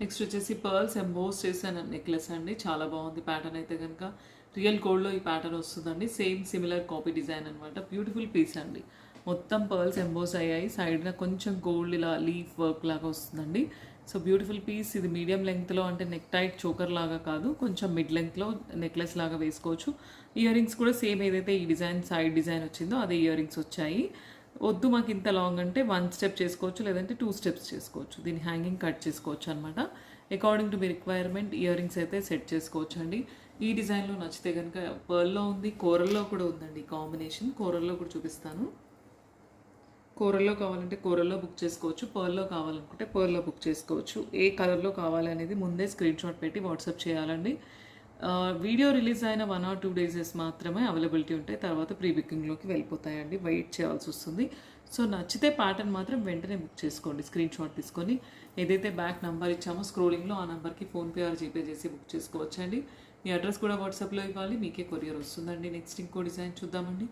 Next వచ్చేసి pearls emboss చేసిన necklace అండి. చాలా బాగుంది ప్యాటర్న్ అయితే కనుక. రియల్ గోల్డ్లో ఈ ప్యాటర్న్ వస్తుందండి. సేమ్ సిమిలర్ కాపీ డిజైన్ అనమాట. బ్యూటిఫుల్ పీస్ అండి. మొత్తం పర్ల్స్ ఎంబోస్ అయ్యాయి. సైడ్న కొంచెం గోల్డ్ ఇలా లీఫ్ వర్క్ లాగా వస్తుందండి. So beautiful piece. ఇది మీడియం లెంగ్త్లో, అంటే నెక్ టైట్ చోకర్ లాగా కాదు, కొంచెం మిడ్ లెంగ్త్లో నెక్లెస్ లాగా వేసుకోవచ్చు. ఇయర్ రింగ్స్ కూడా సేమ్ ఏదైతే ఈ డిజైన్ సైడ్ డిజైన్ వచ్చిందో అదే ఇయర్ రింగ్స్ వచ్చాయి. వద్దు మాకు ఇంత లాంగ్ అంటే 1 స్టెప్ చేసుకోవచ్చు, లేదంటే 2 స్టెప్స్ చేసుకోవచ్చు. దీన్ని హ్యాంగింగ్ కట్ చేసుకోవచ్చు అనమాట. According to me requirement ear rings అయితే సెట్ చేసుకోవచ్చు అండి. ఈ డిజైన్లో నచ్చితే కనుక పర్ల్లో ఉంది, కోరల్లో కూడా ఉందండి కాంబినేషన్. కోరల్లో కూడా చూపిస్తాను. కోరల్లో కావాలంటే కోరల్లో బుక్ చేసుకోవచ్చు, పర్ల్లో కావాలనుకుంటే పర్ల్లో బుక్ చేసుకోవచ్చు. ఏ కలర్లో కావాలి అనేది ముందే స్క్రీన్ షాట్ పెట్టి వాట్సాప్ చేయాలండి. వీడియో రిలీజ్ అయిన 1 or 2 days మాత్రమే అవైలబిలిటీ ఉంటాయి. తర్వాత ప్రీ బుకింగ్లోకి వెళ్ళిపోతాయండి. వెయిట్ చేయాల్సి వస్తుంది. సో నచ్చితే ప్యాటర్న్ మాత్రం వెంటనే బుక్ చేసుకోండి. స్క్రీన్ షాట్ తీసుకొని ఏదైతే బ్యాక్ నెంబర్ ఇచ్చామో స్క్రోలింగ్లో ఆ నెంబర్కి ఫోన్పే ఆర్ జీపే చేసి బుక్ చేసుకోవచ్చండి. మీ అడ్రస్ కూడా వాట్సాప్లో ఇవ్వాలి, మీకే కొరియర్ వస్తుందండి. నెక్స్ట్ ఇంకో డిజైన్ చూద్దామండి.